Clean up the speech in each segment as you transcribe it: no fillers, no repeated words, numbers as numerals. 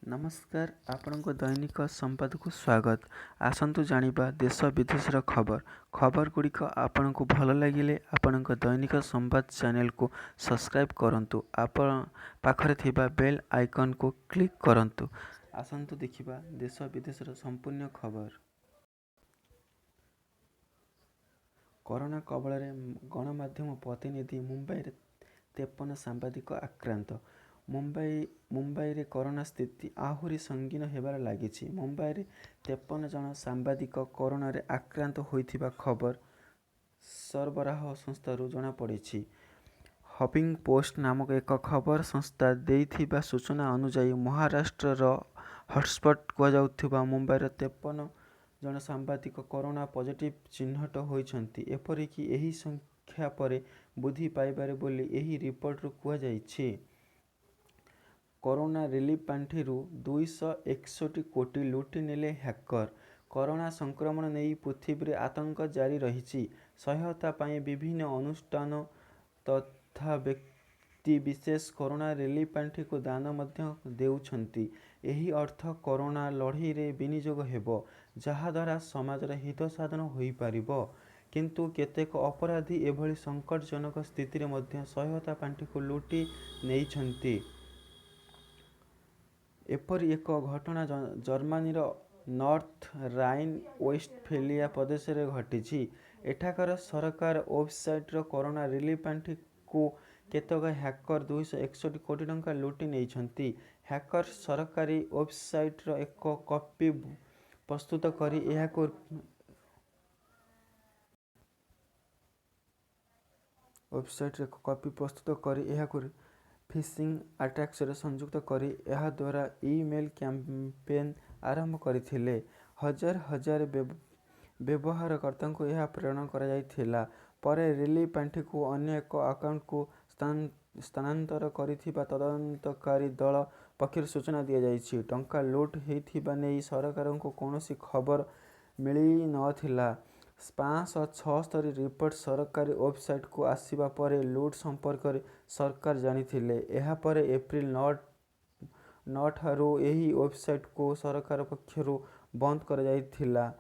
नमस्कार आपणको दैनिक संवाद को स्वागत। आसतु जानिबा देश विदेशर खबर गुड़िक आपण को भल लगिले आपणको दैनिक संवाद चैनल को सब्सक्राइब करंतु। आपण पाखरे थिबा बेल आइकन को क्लिक करंतु। आसतु देखिबा देश विदेशर संपूर्ण खबर। कोरोना कबल गणमाध्यम प्रतिनिधि मुंबई 53 सांबादिक आक्रांत। मुंबई रे कोरोना स्थिति आहुरी संगीन हेबार लागिछि। मुंबई रे 53 जन सांबादिक कोरोना रे आक्रांत होइथिबा खबर सरबराह संस्थारू जना पड़िछि। हफिंग पोस्ट नामक एक खबर संस्था देइथिबा सूचना अनुसार महाराष्ट्र रो हॉटस्पॉट कुहाଯାଉଥିବା मुंबईर 53 जन सांबादिक कोरोना पॉजिटिव चिन्हट होइछन्ति। एपरिकि एही संख्या परे वृद्धि पाइबारे बोली एही रिपोर्ट कुहाଯାଇଛି। कोरोना रिलीफ पांठिरू 261 कोटी लुटि नेले हैकर। कोरोना संक्रमण नहीं पृथ्वी रे आतंक जारी रही। सहायता पाई विभिन्न अनुष्ठान तथा व्यक्ति विशेष कोरोना रिलीफ पांठि को दान मध्य देउछन्ति। एही अर्थ कोरोना लड़ाई रे विनियोग हेबो, जहा द्वारा समाज रे हित साधन होई पारिबो। किंतु केतेक अपराधी एभली संकटजनक स्थिति रे मध्य सहायता पांठि को लुटि नेइछन्ति। एपरी एक घटना जर्मनी नॉर्थ राइन वेस्टफेलिया प्रदेश रे घटिछि। एठाकर सरकार वेबसाइट कोरोना रिलीफ पांठि को केतक हैकर 261 कोटी टंका लुटि नेइछन्ति। हैकर सरकारी वेबसाइट एक कॉपी प्रस्तुत करी एहाको फिशिंग अटैक्स रे संयुक्त करी एहा द्वारा ईमेल कैंपेन आरंभ करथिले। हजार व्यवहारकर्ता को यह प्रेरण करा जायथिला। परे रिलीफ पांठि को अन्य एक अकाउंट को स्थानांतर करिथिबा तदंतकारी दल पक्षर सूचना दिया जायछि। टंका लुट हेथिबा नै सरकार को कोनोसी खबर मिली नथिला। 576 रिपोर्ट सरकारी वेबसाइट को आसीबा परे लुट संपर्क रे सरकार जानिथिले। एहा परे एप्रिल 9 ठारू एही वेबसाइट को सरकार पक्षरु बंद कर जायथिला।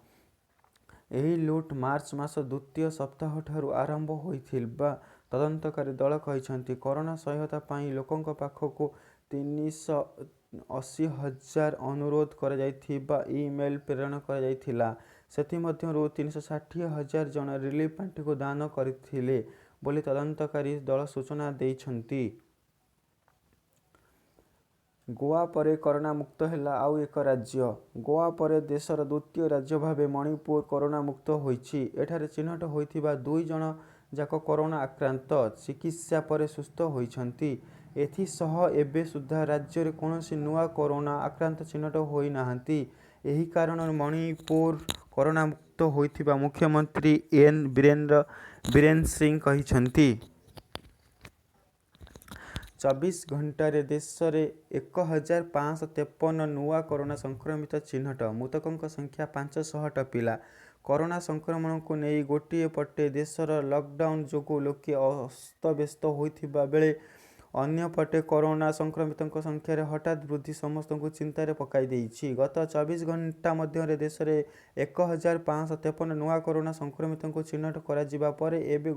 एही लुट मार्च मास द्वितीय सप्ताह ठारू आरंभ होइथिबा तदंतकारी दल कहिसंति। कोरोना सहायता पाई लोकंक पाखको 380,000 अनुरोध कर जायथिबा ईमेल प्रेरण कर जायथिला। सेथि मध्यरु 360,000 जन रिलीफ पांठि को दान करथिले बोली तदंतकारी दल सूचना देइछन्ति। गोवा परे कोरोना मुक्त हैला आउ एक राज्य। गोवा परे देशर द्वितीय राज्य भावे मणिपुर कोरोना मुक्त होइछि। एठारे चिन्हट होइथिबा 2 जन जाक कोरोना आक्रांत चिकित्सा परे सुस्थ होइछन्ति। एथि सह एबे सुद्धा राज्य रे कोनोसी नुआ कोरोना आक्रांत चिन्हट होई नाहंती। एही कारण मणिपुर कोरोना मुक्त होइथिबा मुख्यमंत्री एन बीरेन सिंह कहिछन्ति। 24 घंटा रे देश रे 1553 नुआ कोरोना संक्रमित चिन्हट। मृतकों संख्या 500 टपिला। कोरोना संक्रमण को नहीं गोटे पटे देशर लॉकडाउन जोगु लोके अस्तव्यस्त होइथिबा बेले अन्य पटे कोरोना संक्रमितों संख्या रे हठात वृद्धि समस्त को चिंता रे पकाई देइछि। गत 24 घंटा मध्य देश रे 1553 नुआ कोरोना संक्रमितों को चिन्हट करा जिबा परे एबे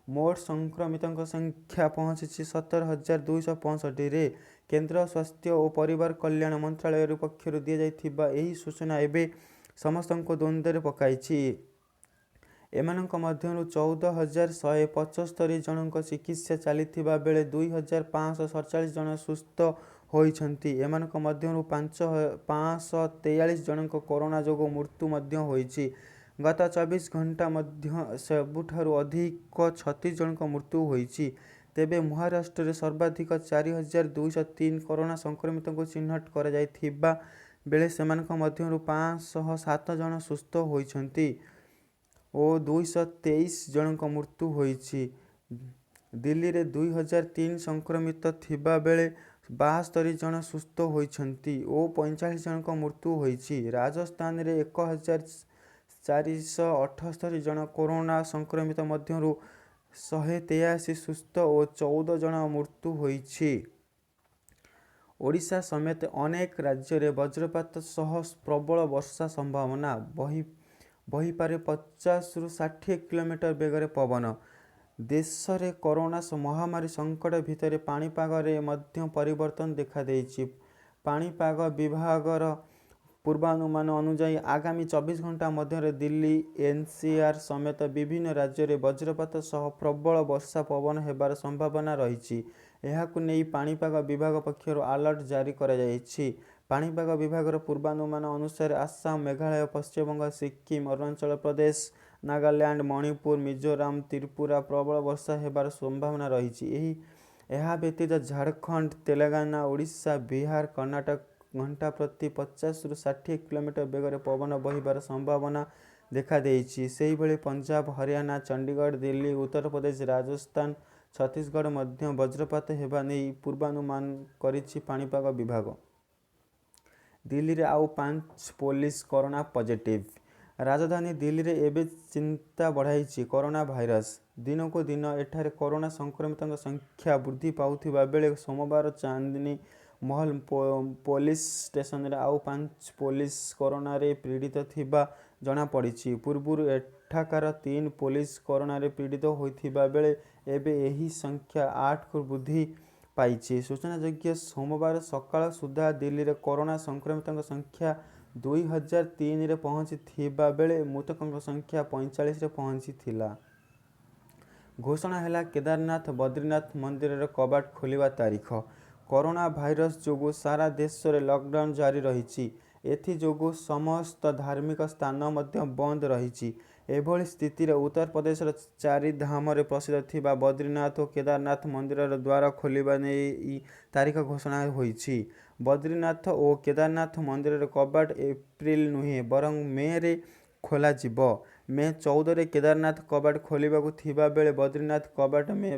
मोट संक्रमितों संख्या पहुंची 17,265 रे। केंद्र स्वास्थ्य और परिवार कल्याण मंत्रालय पक्षर दिया जाइथिबा एही सूचना एबे समस्त को द्वंद्व रे पकाइछि। एमानक मध्यरु 14,175 जनक चिकित्सा चलिथिबा बेले 2,547 जन सुस्थ होइछन्ति। एमानक मध्यरु 543 जनक कोरोना जोगो मृत्यु मध्य होइछि। गत 24 घंटा मध्य सबुठारु अधिक 36 जनक मृत्यु होइछि। तेबे महाराष्ट्र रे सर्वाधिक 4,203 कोरोना संक्रमित को चिन्हट करा जाइथिबा बेले सेमानक मध्यरु 507 जन सुस्थ होइछन्ति और 223 जनक मृत्यु होइछि। दिल्ली रे 2003 संक्रमित थिबा बेले 72 जन सुस्थ होइछन्ति और 45 जनक मृत्यु होइछि। राजस्थान रे 1,478 जन कोरोना संक्रमित मध्यरु 183 सुस्थ और 14 जन मृत्यु होइछि। ଓଡ଼ିଶା ସମେତ ଅନେକ ରାଜ୍ୟରେ ବଜ୍ରପାତ ସହ ପ୍ରବଳ ବର୍ଷା ସମ୍ଭାବନା। ବହିପାରେ 50ରୁ 60 କିଲୋମିଟର ବେଗରେ ପବନ। ଦେଶରେ କରୋନା ମହାମାରୀ ସଙ୍କଟ ଭିତରେ ପାଣିପାଗରେ ମଧ୍ୟ ପରିବର୍ତ୍ତନ ଦେଖାଦେଇଛି। ପାଣିପାଗ ବିଭାଗର ପୂର୍ବାନୁମାନ ଅନୁଯାୟୀ ଆଗାମୀ 24 ଘଣ୍ଟା ମଧ୍ୟରେ ଦିଲ୍ଲୀ, ଏନ୍ସିଆର ସମେତ ବିଭିନ୍ନ ରାଜ୍ୟରେ ବଜ୍ରପାତ ସହ ପ୍ରବଳ ବର୍ଷା ପବନ ହେବାର ସମ୍ଭାବନା ରହିଛି। ଏହାକୁ ନେଇ ପାଣିପାଗ ବିଭାଗ ପକ୍ଷରୁ ଆଲର୍ଟ ଜାରି କରାଯାଇଛି। ପାଣିପାଗ ବିଭାଗର ପୂର୍ବାନୁମାନ ଅନୁସାରେ ଆସାମ, ମେଘାଳୟ, ପଶ୍ଚିମବଙ୍ଗ, ସିକ୍କିମ, ଅରୁଣାଚଳ ପ୍ରଦେଶ, ନାଗାଲାଣ୍ଡ, ମଣିପୁର, ମିଜୋରାମ, ତ୍ରିପୁରା ପ୍ରବଳ ବର୍ଷା ହେବାର ସମ୍ଭାବନା ରହିଛି। ଏହା ବ୍ୟତୀତ ଝାଡ଼ଖଣ୍ଡ, ତେଲେଙ୍ଗାନା, ଓଡ଼ିଶା, ବିହାର, କର୍ଣ୍ଣାଟକ ଘଣ୍ଟା ପ୍ରତି 50ରୁ 60 କିଲୋମିଟର ବେଗରେ ପବନ ବହିବାର ସମ୍ଭାବନା ଦେଖାଦେଇଛି। ସେହିଭଳି ପଞ୍ଜାବ, ହରିୟାଣା, ଚଣ୍ଡିଗଡ଼, ଦିଲ୍ଲୀ, ଉତ୍ତରପ୍ରଦେଶ, ରାଜସ୍ଥାନ, ଛତିଶଗଡ଼ ମଧ୍ୟ ବଜ୍ରପାତ ହେବା ନେଇ ପୂର୍ବାନୁମାନ କରିଛି ପାଣିପାଗ ବିଭାଗ। ଦିଲ୍ଲୀରେ ଆଉ 5 ପୋଲିସ କରୋନା ପଜିଟିଭ। ରାଜଧାନୀ ଦିଲ୍ଲୀରେ ଏବେ ଚିନ୍ତା ବଢ଼ାଇଛି କରୋନା ଭାଇରସ। ଦିନକୁ ଦିନ ଏଠାରେ କରୋନା ସଂକ୍ରମିତଙ୍କ ସଂଖ୍ୟା ବୃଦ୍ଧି ପାଉଥିବା ବେଳେ ସୋମବାର ଚାନ୍ଦିନୀ ମହଲ ପୋଲିସ ଷ୍ଟେସନରେ ଆଉ 5 ପୋଲିସ କରୋନାରେ ପୀଡ଼ିତ ଥିବା ଜଣାପଡ଼ିଛି। ପୂର୍ବରୁ ଏଠାକାର 3 ପୋଲିସ କରୋନାରେ ପୀଡ଼ିତ ହୋଇଥିବା ବେଳେ ଏବେ ଏହି ସଂଖ୍ୟା 8କୁ ବୃଦ୍ଧି ପାଇଛି। ସୂଚନାଯୋଗ୍ୟ, ସୋମବାର ସକାଳ ସୁଦ୍ଧା ଦିଲ୍ଲୀରେ କରୋନା ସଂକ୍ରମିତଙ୍କ ସଂଖ୍ୟା 2003ରେ ପହଞ୍ଚିଥିବା ବେଳେ ମୃତକଙ୍କ ସଂଖ୍ୟା 45ରେ ପହଞ୍ଚିଥିଲା। ଘୋଷଣା ହେଲା କେଦାରନାଥ, ବଦ୍ରିନାଥ ମନ୍ଦିରର କବାଟ ଖୋଲିବା ତାରିଖ। କରୋନା ଭାଇରସ ଯୋଗୁଁ ସାରା ଦେଶରେ ଲକଡାଉନ ଜାରି ରହିଛି। ଏଥିଯୋଗୁଁ ସମସ୍ତ ଧାର୍ମିକ ସ୍ଥାନ ମଧ୍ୟ ବନ୍ଦ ରହିଛି। ଏଭଳି ସ୍ଥିତିରେ ଉତ୍ତରପ୍ରଦେଶର ଚାରିଧାମରେ ପ୍ରସିଦ୍ଧ ଥିବା ବଦ୍ରିନାଥ ଓ କେଦାରନାଥ ମନ୍ଦିରର ଦ୍ୱାର ଖୋଲିବା ନେଇ ତାରିଖ ଘୋଷଣା ହୋଇଛି। ବଦ୍ରିନାଥ ଓ କେଦାରନାଥ ମନ୍ଦିରର କବାଟ ଏପ୍ରିଲ ନୁହେଁ ବରଂ ମେରେ ଖୋଲାଯିବ। ମେ 14ରେ କେଦାରନାଥ କବାଟ ଖୋଲିବାକୁ ଥିବା ବେଳେ ବଦ୍ରିନାଥ କବାଟ ମେ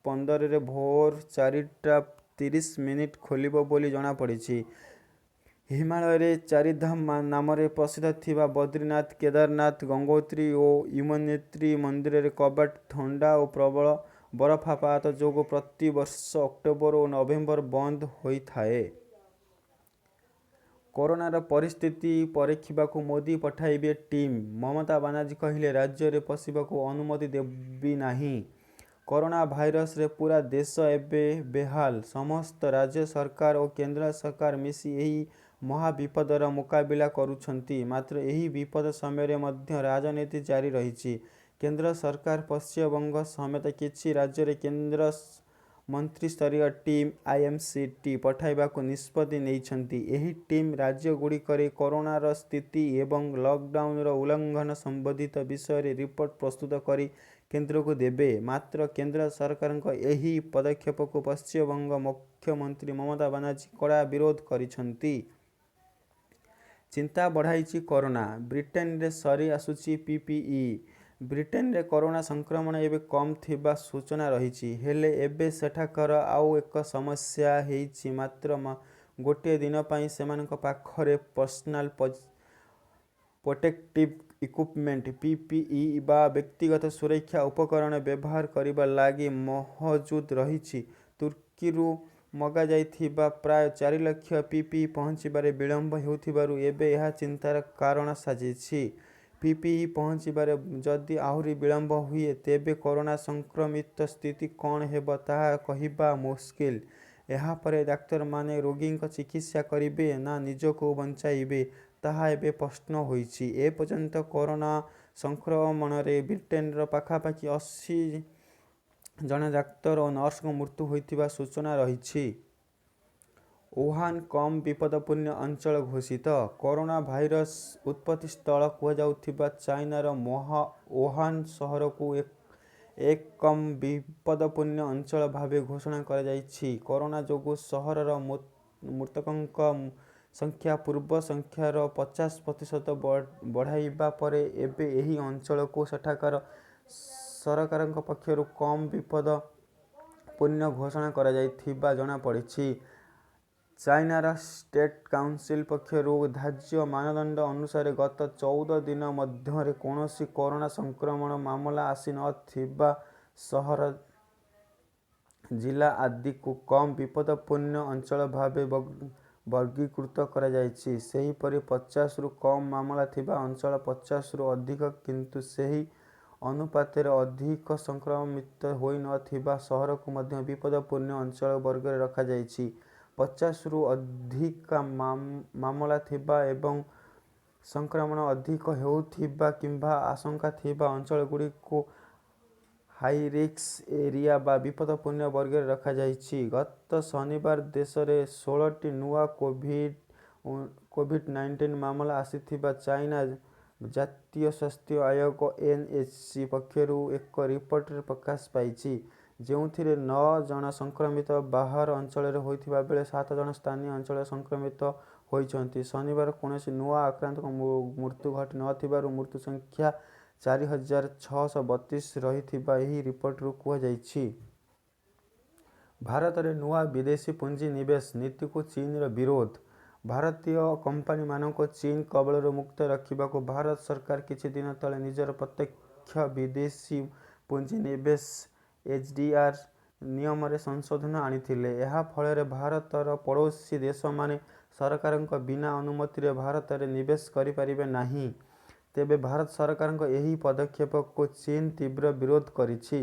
15ରେ ଭୋର 4ଟା30 ଖୋଲିବ ବୋଲି ଜଣାପଡ଼ିଛି। ହିମାଳୟରେ ଚାରିଧାମ ନାମରେ ପ୍ରସିଦ୍ଧ ଥିବା ବଦ୍ରିନାଥ, କେଦାରନାଥ, ଗଙ୍ଗୋତ୍ରୀ ଓ ୟମୁନୋତ୍ରୀ ମନ୍ଦିରର କବାଟ ଥଣ୍ଡା ଓ ପ୍ରବଳ ବରଫପାତ ଯୋଗୁଁ ପ୍ରତିବର୍ଷ ଅକ୍ଟୋବର ଓ ନଭେମ୍ବର ବନ୍ଦ ହୋଇଥାଏ। କରୋନାର ପରିସ୍ଥିତି ପରଖିବାକୁ ମୋଦି ପଠାଇବେ ଟିମ୍, ମମତା ବାନାର୍ଜୀ କହିଲେ ରାଜ୍ୟରେ ପଶିବାକୁ ଅନୁମତି ଦେବି ନାହିଁ। କରୋନା ଭାଇରସରେ ପୂରା ଦେଶ ଏବେ ବେହାଲ। ସମସ୍ତ ରାଜ୍ୟ ସରକାର ଓ କେନ୍ଦ୍ର ସରକାର ମିଶି ଏହି ମହାବିପଦର ମୁକାବିଲା କରୁଛନ୍ତି। ମାତ୍ର ଏହି ବିପଦ ସମୟରେ ମଧ୍ୟ ରାଜନୀତି ଜାରି ରହିଛି। କେନ୍ଦ୍ର ସରକାର ପଶ୍ଚିମବଙ୍ଗ ସମେତ କିଛି ରାଜ୍ୟରେ କେନ୍ଦ୍ର ମନ୍ତ୍ରୀସ୍ତରୀୟ ଟିମ୍ IMCT ପଠାଇବାକୁ ନିଷ୍ପତ୍ତି ନେଇଛନ୍ତି। ଏହି ଟିମ୍ ରାଜ୍ୟଗୁଡ଼ିକରେ କରୋନାର ସ୍ଥିତି ଏବଂ ଲକଡାଉନର ଉଲ୍ଲଂଘନ ସମ୍ବନ୍ଧିତ ବିଷୟରେ ରିପୋର୍ଟ ପ୍ରସ୍ତୁତ କରି କେନ୍ଦ୍ରକୁ ଦେବେ। ମାତ୍ର କେନ୍ଦ୍ର ସରକାରଙ୍କ ଏହି ପଦକ୍ଷେପକୁ ପଶ୍ଚିମବଙ୍ଗ ମୁଖ୍ୟମନ୍ତ୍ରୀ ମମତା ବାନାର୍ଜୀ କଡ଼ା ବିରୋଧ କରିଛନ୍ତି। ଚିନ୍ତା ବଢ଼ାଇଛି କରୋନା। ବ୍ରିଟେନରେ ସରି ଆସୁଛି PPE। ବ୍ରିଟେନରେ କରୋନା ସଂକ୍ରମଣ ଏବେ କମ୍ ଥିବା ସୂଚନା ରହିଛି। ହେଲେ ଏବେ ସେଠାକାର ଆଉ ଏକ ସମସ୍ୟା ହେଉଛି ମାତ୍ର ଗୋଟିଏ ଦିନ ପାଇଁ ସେମାନଙ୍କ ପାଖରେ ପର୍ସନାଲ ପ୍ରୋଟେକ୍ଟିଭ ଇକ୍ୟୁପମେଣ୍ଟ PPE ବା ବ୍ୟକ୍ତିଗତ ସୁରକ୍ଷା ଉପକରଣ ବ୍ୟବହାର କରିବା ଲାଗି ମହଜୁଦ ରହିଛି। ତୁର୍କୀରୁ ମଗାଯାଇଥିବା ପ୍ରାୟ 4 ଲକ୍ଷ PPE ପହଞ୍ଚିବାରେ ବିଳମ୍ବ ହେଉଥିବାରୁ ଏବେ ଏହା ଚିନ୍ତାର କାରଣ ସାଜିଛି। PPE ପହଞ୍ଚିବାରେ ଯଦି ଆହୁରି ବିଳମ୍ବ ହୁଏ ତେବେ କରୋନା ସଂକ୍ରମିତ ସ୍ଥିତି କ'ଣ ହେବ ତାହା କହିବା ମୁସ୍କିଲ। ଏହାପରେ ଡାକ୍ତରମାନେ ରୋଗୀଙ୍କ ଚିକିତ୍ସା କରିବେ ନା ନିଜକୁ ବଞ୍ଚାଇବେ ତାହା ଏବେ ପ୍ରଶ୍ନ ହୋଇଛି। ଏପର୍ଯ୍ୟନ୍ତ କରୋନା ସଂକ୍ରମଣରେ ବ୍ରିଟେନର ପାଖାପାଖି 80 ଜଣ ଡାକ୍ତର ଓ ନର୍ସଙ୍କ ମୃତ୍ୟୁ ହୋଇଥିବା ସୂଚନା ରହିଛି। ଉହାନ କମ୍ ବିପଦପୂର୍ଣ୍ଣ ଅଞ୍ଚଳ ଘୋଷିତ। କରୋନା ଭାଇରସ ଉତ୍ପତ୍ତିସ୍ଥଳ କୁହାଯାଉଥିବା ଚାଇନାର ଉହାନ ସହରକୁ ଏକ କମ୍ ବିପଦପୂର୍ଣ୍ଣ ଅଞ୍ଚଳ ଭାବେ ଘୋଷଣା କରାଯାଇଛି। କରୋନା ଯୋଗୁଁ ସହରର ମୃତକଙ୍କ ସଂଖ୍ୟା ପୂର୍ବ ସଂଖ୍ୟାର 50% ବଢ଼ାଇବା ପରେ ଏବେ ଏହି ଅଞ୍ଚଳକୁ ସେଠାକାର ସରକାରଙ୍କ ପକ୍ଷରୁ କମ୍ ବିପଦପୂର୍ଣ୍ଣ ଘୋଷଣା କରାଯାଇଥିବା ଜଣାପଡ଼ିଛି। ଚାଇନାର ଷ୍ଟେଟ୍ କାଉନସିଲ ପକ୍ଷରୁ ଧାର୍ଯ୍ୟ ମାନଦଣ୍ଡ ଅନୁସାରେ ଗତ 14 ଦିନ ମଧ୍ୟରେ କୌଣସି କରୋନା ସଂକ୍ରମଣ ମାମଲା ଆସି ନ ଥିବା ଜିଲ୍ଲା ଆଦିକୁ କମ୍ ବିପଦପୂର୍ଣ୍ଣ ଅଞ୍ଚଳ ଭାବେ ବର୍ଗୀକୃତ କରାଯାଇଛି। ସେହିପରି 50ରୁ କମ୍ ମାମଲା ଥିବା ଅଞ୍ଚଳ 50ରୁ ଅଧିକ କିନ୍ତୁ ସେହି ଅନୁପାତରେ ଅଧିକ ସଂକ୍ରମିତ ହୋଇନଥିବା ସହରକୁ ମଧ୍ୟ ବିପଦପୂର୍ଣ୍ଣ ଅଞ୍ଚଳ ବର୍ଗରେ ରଖାଯାଇଛି। 50ରୁ ଅଧିକା ମାମଲା ଥିବା ଏବଂ ସଂକ୍ରମଣ ଅଧିକ ହେଉଥିବା କିମ୍ବା ଆଶଙ୍କା ଥିବା ଅଞ୍ଚଳଗୁଡ଼ିକୁ ହାଇରିସ୍କ ଏରିଆ ବା ବିପଦପୂର୍ଣ୍ଣ ବର୍ଗରେ ରଖାଯାଇଛି। ଗତ ଶନିବାର ଦେଶରେ 16ଟି ନୂଆ କୋଭିଡ୍-19 ମାମଲା ଆସିଥିବା ଚାଇନା ଜାତୀୟ ସ୍ୱାସ୍ଥ୍ୟ ଆୟୋଗ NHC ପକ୍ଷରୁ ଏକ ରିପୋର୍ଟରେ ପ୍ରକାଶ ପାଇଛି, ଯେଉଁଥିରେ 9 ଜଣ ସଂକ୍ରମିତ ବାହାର ଅଞ୍ଚଳରେ ହୋଇଥିବା ବେଳେ 7 ଜଣ ସ୍ଥାନୀୟ ଅଞ୍ଚଳରେ ସଂକ୍ରମିତ ହୋଇଛନ୍ତି। ଶନିବାର କୌଣସି ନୂଆ ଆକ୍ରାନ୍ତଙ୍କ ମୃତ୍ୟୁ ଘଟିନଥିବାରୁ ମୃତ୍ୟୁ ସଂଖ୍ୟା 4,632 ରହିଥିବା ଏହି ରିପୋର୍ଟରୁ କୁହାଯାଇଛି। ଭାରତରେ ନୂଆ ବିଦେଶୀ ପୁଞ୍ଜି ନିବେଶ ନୀତିକୁ ଚୀନର ବିରୋଧ। ଭାରତୀୟ କମ୍ପାନୀମାନଙ୍କୁ ଚୀନ କବଳରୁ ମୁକ୍ତ ରଖିବାକୁ ଭାରତ ସରକାର କିଛି ଦିନ ତଳେ ନିଜର ପ୍ରତ୍ୟକ୍ଷ ବିଦେଶୀ ପୁଞ୍ଜି ନିବେଶ HDR ନିୟମରେ ସଂଶୋଧନ ଆଣିଥିଲେ। ଏହା ଫଳରେ ଭାରତର ପଡ଼ୋଶୀ ଦେଶମାନେ ସରକାରଙ୍କ ବିନା ଅନୁମତିରେ ଭାରତରେ ନିବେଶ କରିପାରିବେ ନାହିଁ। ତେବେ ଭାରତ ସରକାରଙ୍କ ଏହି ପଦକ୍ଷେପକୁ ଚୀନ ତୀବ୍ର ବିରୋଧ କରିଛି।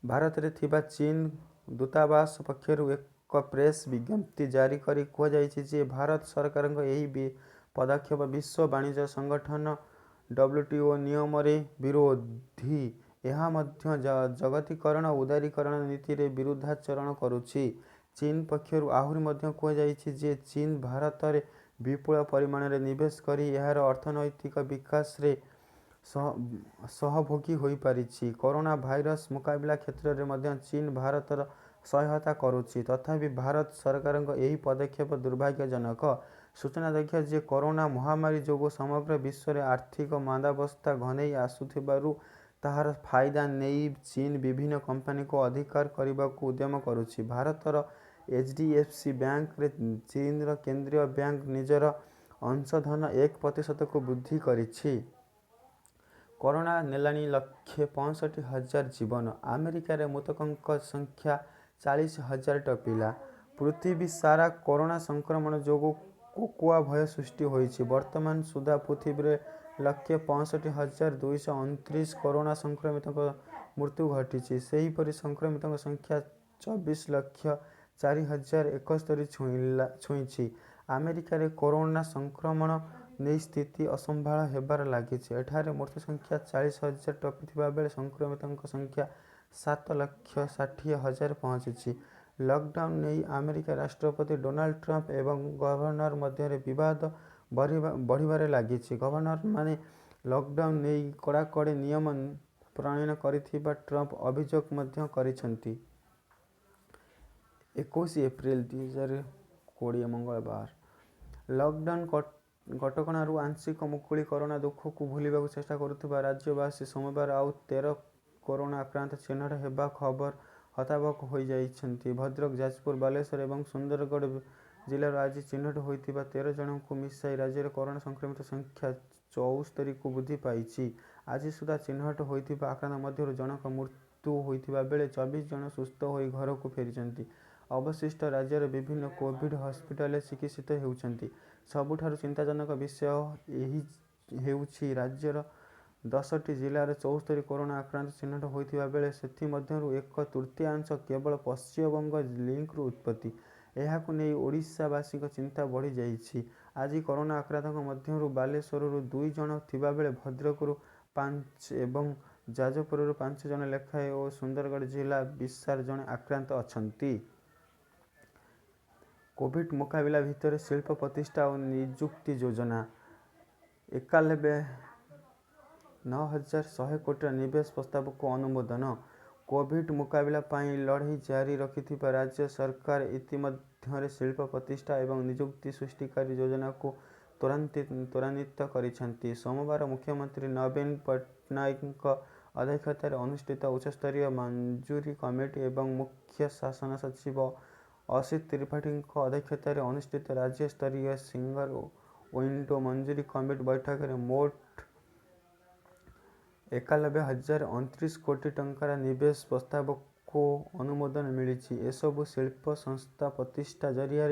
ଭାରତରେ ଥିବା ଚୀନ ଦୂତାବାସ ପକ୍ଷରୁ ଏକ ପ୍ରେସ୍ ବିଜ୍ଞପ୍ତି ଜାରି କରି କୁହାଯାଇଛି ଯେ ଭାରତ ସରକାରଙ୍କ ଏହି ପଦକ୍ଷେପ ବିଶ୍ୱ ବାଣିଜ୍ୟ ସଂଗଠନ WTO ନିୟମରେ ବିରୋଧୀ। ଏହା ମଧ୍ୟ ଜାଗତିକରଣ ଓ ଉଦାରୀକରଣ ନୀତିରେ ବିରୁଦ୍ଧାଚରଣ କରୁଛି। ଚୀନ ପକ୍ଷରୁ ଆହୁରି ମଧ୍ୟ କୁହାଯାଇଛି ଯେ ଚୀନ ଭାରତରେ ବିପୁଳ ପରିମାଣରେ ନିବେଶ କରି ଏହାର ଅର୍ଥନୈତିକ ବିକାଶରେ ସହଭୋଗୀ ହୋଇପାରିଛି। କରୋନା ଭାଇରସ ମୁକାବିଲା କ୍ଷେତ୍ରରେ ମଧ୍ୟ ଚୀନ ଭାରତର ସହାୟତା କରୁଛି। ତଥାପି ଭାରତ ସରକାରଙ୍କ ଏହି ପଦକ୍ଷେପ ଦୁର୍ଭାଗ୍ୟଜନକ। ସୂଚନାଯୋଗ୍ୟ ଯେ କରୋନା ମହାମାରୀ ଯୋଗୁଁ ସମଗ୍ର ବିଶ୍ୱରେ ଆର୍ଥିକ ମାନ୍ଦାବସ୍ଥା ଘନେଇ ଆସୁଥିବାରୁ ତାହାର ଫାଇଦା ନେଇ ଚୀନ ବିଭିନ୍ନ କମ୍ପାନୀକୁ ଅଧିକାର କରିବାକୁ ଉଦ୍ୟମ କରୁଛି। ଭାରତର HDFC ବ୍ୟାଙ୍କରେ ଚୀନର କେନ୍ଦ୍ରୀୟ ବ୍ୟାଙ୍କ ନିଜର ଅଂଶଧନ 1%କୁ ବୃଦ୍ଧି କରିଛି। କରୋନା ନେଲାଣି 1,65,000 ଜୀବନ। ଆମେରିକାରେ ମୃତକଙ୍କ ସଂଖ୍ୟା 40,000 ଟପିଲା। ପୃଥିବୀ ସାରା କରୋନା ସଂକ୍ରମଣ ଯୋଗୁଁ କୋକୁଆ ଭୟ ସୃଷ୍ଟି ହୋଇଛି। ବର୍ତ୍ତମାନ ସୁଦ୍ଧା ପୃଥିବୀରେ 1,65,229 କରୋନା ସଂକ୍ରମିତଙ୍କ ମୃତ୍ୟୁ ଘଟିଛି। ସେହିପରି ସଂକ୍ରମିତଙ୍କ ସଂଖ୍ୟା 24,04,071 ଛୁଇଁଛି। ଆମେରିକାରେ କରୋନା ସଂକ୍ରମଣ ନେଇ ସ୍ଥିତି ଅସମ୍ଭାଳ ହେବାରେ ଲାଗିଛି। ଏଠାରେ ମୃତ୍ୟୁସଂଖ୍ୟା 40,000 ଟପିଥିବା ବେଳେ ସଂକ୍ରମିତଙ୍କ ସଂଖ୍ୟା 7,60,000 ପହଞ୍ଚିଛି। ଲକଡାଉନ୍ ନେଇ ଆମେରିକା ରାଷ୍ଟ୍ରପତି ଡୋନାଲ୍ଡ ଟ୍ରମ୍ପ ଏବଂ ଗଭର୍ଣ୍ଣର ମଧ୍ୟରେ ବିବାଦ ବଢ଼ିବାରେ ଲାଗିଛି। ଗଭର୍ଣ୍ଣରମାନେ ଲକଡାଉନ୍ ନେଇ କଡ଼ାକଡ଼ି ନିୟମ ପ୍ରଣୟନ କରିଥିବା ଟ୍ରମ୍ପ ଅଭିଯୋଗ ମଧ୍ୟ କରିଛନ୍ତି। 21 ଏପ୍ରିଲ 2020 ମଙ୍ଗଳବାର। ଲକଡାଉନ୍ କଟକଣାରୁ ଆଂଶିକ ମୁକୁଳି କରୋନା ଦୁଃଖକୁ ଭୁଲିବାକୁ ଚେଷ୍ଟା କରୁଥିବା ରାଜ୍ୟବାସୀ ସୋମବାର ଆଉ 13 କରୋନା ଆକ୍ରାନ୍ତ ଚିହ୍ନଟ ହେବା ଖବର ହତାବକ ହୋଇଯାଇଛନ୍ତି। ଭଦ୍ରକ, ଯାଜପୁର, ବାଲେଶ୍ୱର ଏବଂ ସୁନ୍ଦରଗଡ଼ ଜିଲ୍ଲାରୁ ଆଜି ଚିହ୍ନଟ ହୋଇଥିବା 13 ଜଣଙ୍କୁ ମିଶାଇ ରାଜ୍ୟରେ କରୋନା ସଂକ୍ରମିତ ସଂଖ୍ୟା 74କୁ ବୃଦ୍ଧି ପାଇଛି। ଆଜି ସୁଦ୍ଧା ଚିହ୍ନଟ ହୋଇଥିବା ଆକ୍ରାନ୍ତ ମଧ୍ୟରୁ ଜଣଙ୍କ ମୃତ୍ୟୁ ହୋଇଥିବା ବେଳେ 24 ଜଣ ସୁସ୍ଥ ହୋଇ ଘରକୁ ଫେରିଛନ୍ତି। ଅବଶିଷ୍ଟ ରାଜ୍ୟର ବିଭିନ୍ନ କୋଭିଡ୍ ହସ୍ପିଟାଲରେ ଚିକିତ୍ସିତ ହେଉଛନ୍ତି। ସବୁଠାରୁ ଚିନ୍ତାଜନକ ବିଷୟ ହେଉଛି ରାଜ୍ୟର 10ଟି ଜିଲ୍ଲାରେ 74 କରୋନା ଆକ୍ରାନ୍ତ ଚିହ୍ନଟ ହୋଇଥିବା ବେଳେ ସେଥିମଧ୍ୟରୁ ଏକ ତୃତୀୟାଂଶ କେବଳ ପଶ୍ଚିମବଙ୍ଗ ଲିଙ୍କ୍ରୁ ଉତ୍ପତ୍ତି। ଏହାକୁ ନେଇ ଓଡ଼ିଶାବାସୀଙ୍କ ଚିନ୍ତା ବଢ଼ିଯାଇଛି। ଆଜି କରୋନା ଆକ୍ରାନ୍ତଙ୍କ ମଧ୍ୟରୁ ବାଲେଶ୍ୱରରୁ 2 ଜଣ ଥିବାବେଳେ ଭଦ୍ରକରୁ 5 ଏବଂ ଯାଜପୁରରୁ 5 ଜଣ ଲେଖାଏଁ ଓ ସୁନ୍ଦରଗଡ଼ ଜିଲ୍ଲା ବିସାର ଜଣେ ଆକ୍ରାନ୍ତ ଅଛନ୍ତି। କୋଭିଡ୍ ମୁକାବିଲା ଭିତ୍ତିରେ ଶିଳ୍ପ ପ୍ରତିଷ୍ଠା ଓ ନିଯୁକ୍ତି ଯୋଜନା। ଏକାଲବେ 9,100 କୋଟିର ନିବେଶ ପ୍ରସ୍ତାବକୁ ଅନୁମୋଦନ। କୋଭିଡ୍ ମୁକାବିଲା ପାଇଁ ଲଢ଼େଇ ଜାରି ରଖିଥିବା ରାଜ୍ୟ ସରକାର ଇତିମଧ୍ୟରେ ଶିଳ୍ପ ପ୍ରତିଷ୍ଠା ଏବଂ ନିଯୁକ୍ତି ସୃଷ୍ଟିକାରୀ ଯୋଜନାକୁ ତ୍ୱରାନ୍ୱିତ କରିଛନ୍ତି। ସୋମବାର ମୁଖ୍ୟମନ୍ତ୍ରୀ ନବୀନ ପଟ୍ଟନାୟକଙ୍କ ଅଧ୍ୟକ୍ଷତାରେ ଅନୁଷ୍ଠିତ ଉଚ୍ଚସ୍ତରୀୟ ମଞ୍ଜୁରୀ କମିଟି ଏବଂ ମୁଖ୍ୟ ଶାସନ ସଚିବ ଅସିତ ତ୍ରିପାଠୀଙ୍କ ଅଧ୍ୟକ୍ଷତାରେ ଅନୁଷ୍ଠିତ ରାଜ୍ୟସ୍ତରୀୟ ସିଙ୍ଗଲ ୱିଣ୍ଡୋ ମଞ୍ଜୁରୀ କମିଟି ବୈଠକରେ ମୋଟ 91,029 କୋଟି ଟଙ୍କାର ନିବେଶ ପ୍ରସ୍ତାବକୁ को अनुमोदन मिली। एसबू शिल्प संस्था प्रतिष्ठा जरिया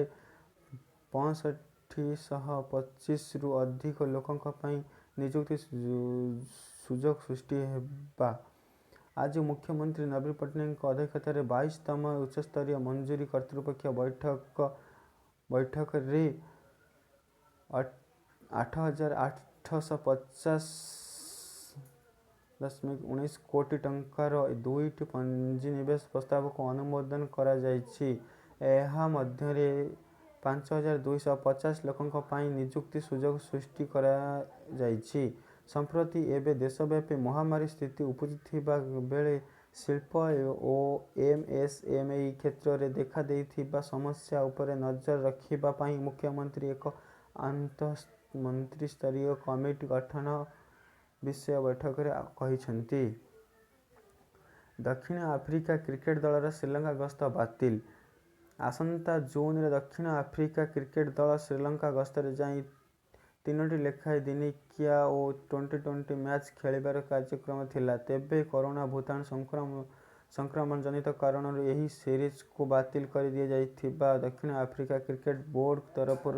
6525 रु अधिक लोकों निजुक्ति सुजोग सृष्टि हेबा। आज मुख्यमंत्री नवीन पट्टनायक अध्यक्षतार 22तम उच्चस्तरीय मंजूरी कर्तृपक्ष बैठक रे 8850.19 कोटी टंकार 2टी पंजीनिवेश प्रस्ताव को अनुमोदन करा जायछि। एहा मध्यरे 5250 लोकों निजुक्ति सुजोग सृष्टि करा जायछि। संप्रति एवं देशव्यापी महामारी स्थिति उपजिथिबा बेले शिल्प और एमएसएमई क्षेत्र में देखा देइथिबा समस्या उपरे नजर रखिबा पाई मुख्यमंत्री एक अंतः मंत्री स्तरीय कमिटी गठन विषय बैठक रे कहिसंती। दक्षिण आफ्रिका क्रिकेट दलर श्रीलंका गस्त बातिल। आसंता जून रे दक्षिण आफ्रिका क्रिकेट दल श्रीलंका गस्तरे जाई 3टी लेखाएं दिनिकिया और 2020 मैच खेलिबार कार्यक्रम थिला। तेबे कोरोना भूताणु संक्रमण जनित कारण यही सीरीज को बातिल कर दिया जाइथिबा दक्षिण आफ्रिका क्रिकेट बोर्ड तरफ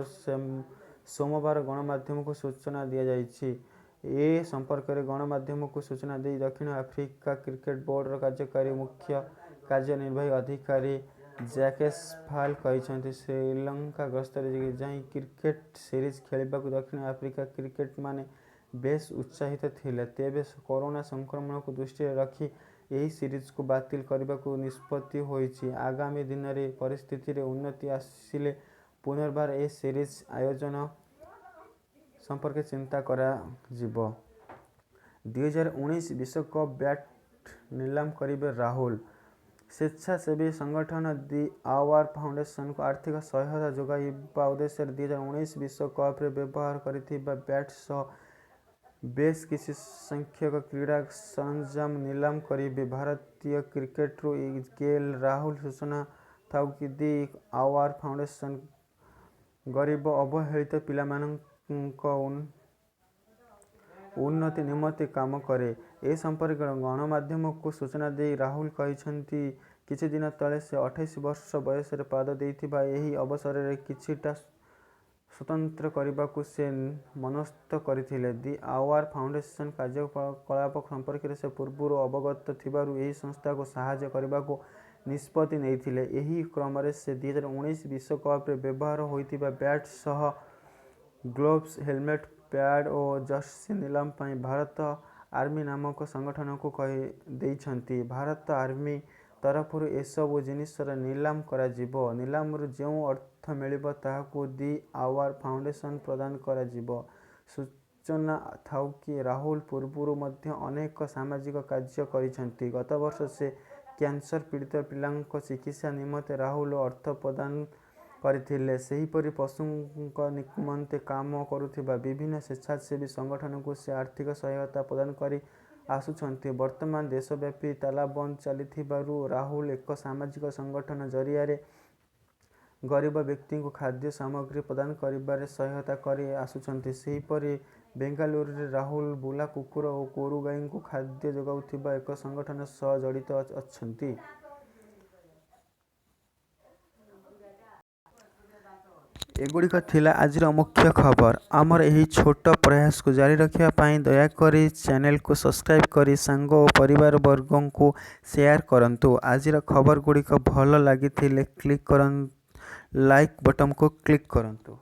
सोमवार गणमाध्यम को सूचना दिया जाइछि। ए संपर्क में गणमाध्यम को सूचना दे दक्षिण आफ्रिका क्रिकेट बोर्ड कार्यकारी मुख्य कार्यनिर्वाही अधिकारी जैकेस फाल कहिसंती श्रीलंका गस्तरे जाई क्रिकेट सीरीज खेलिबाकू दक्षिण आफ्रिका क्रिकेट माने बेस उत्साहित थिले। तेबे कोरोना संक्रमण को दृष्टि रखी यही सीरीज को बातिल करबाकू निष्पत्ति होइछि। आगामी दिन रे परिस्थिति रे उन्नति आसिले पुनर्बार ए सीरीज आयोजन संपर्क चिंता करा जिवो। 2019 विश्वकप बैट नीलाम करिबे राहुल। स्वेच्छासेवी संगठन दि आवर फाउंडेशन को आर्थिक सहायता जोगाइबा उद्देश्य 2019 विश्वकप रे व्यवहार करिथिबा बैट सह बेस किसी संख्यक क्रीड़ा सरंजाम नीलाम करिबे। भारतीय क्रिकेटरू केएल राहुल सूचना थाउ कि दि आवर फाउंडेशन गरीब अवहेलित पिलामानंक उन्नति निमंते काम करे। ए संपर्क गणमाध्यम को सूचना दे राहुल कहिसंती किछि दिन तले से 28 वर्ष बयस रे पाद देइथिबा एही अवसर रे किछिटा स्वतंत्र करबाकू से मनस्थ करथिले। दि आवर फाउंडेशन कार्यकलाप संपर्क से पूर्व अवगत थिबारु एही संस्था को सहायता करबाकू निष्पत्ति नैथिले। एही क्रम रे से 2019 विश्वकप रे व्यवहार होइथिबा बैट सह ग्लोव्स हेलमेट पैड और जर्सी नीलाम पाई भारत आर्मी नामक संगठन को कहि देइछंती। भारत आर्मी तरफ एसबू जिनिसर नीलाम करा जिवो। नीलाम जो अर्थ मिलिबो ताहाकू दि आवर फाउंडेशन प्रदान करा जिवो। सूचना थाउ कि राहुल पूर्व मध्य अनेक सामाजिक कार्य करिसंती। गत वर्ष से कैंसर पीड़ित पिलांक चिकित्सा निमंते राहुल अर्थ प्रदान करथिले। सेहीपरि पशुंक निमंते काम करुथिबा विभिन्न स्वेच्छासेवी संगठन को से आर्थिक सहायता प्रदान करी आसुछंती। वर्तमान देशव्यापी तालाबंद चलिथिबारु राहुल एक सामाजिक संगठन जरिया रे गरीब व्यक्ति को खाद्य सामग्री प्रदान करिबारे सहायता करी आसुछंती। सेहीपरि बेंगालुरु रे राहुल बुला कुकुर और गोरु गाई को खाद्य जोगाउथिबा एक संगठन सह जड़ित अछंती। एगुड़िक थिला आजिर मुख्य खबर। आमर यही छोट प्रयास को जारी रखिया पाई दयाकरी चैनल को सब्सक्राइब करी सांग और परिवार वर्गों को शेयर करंतु। आजिर खबर गुड़िक भल लगी क्लिक करन लाइक बटन को क्लिक करंतु।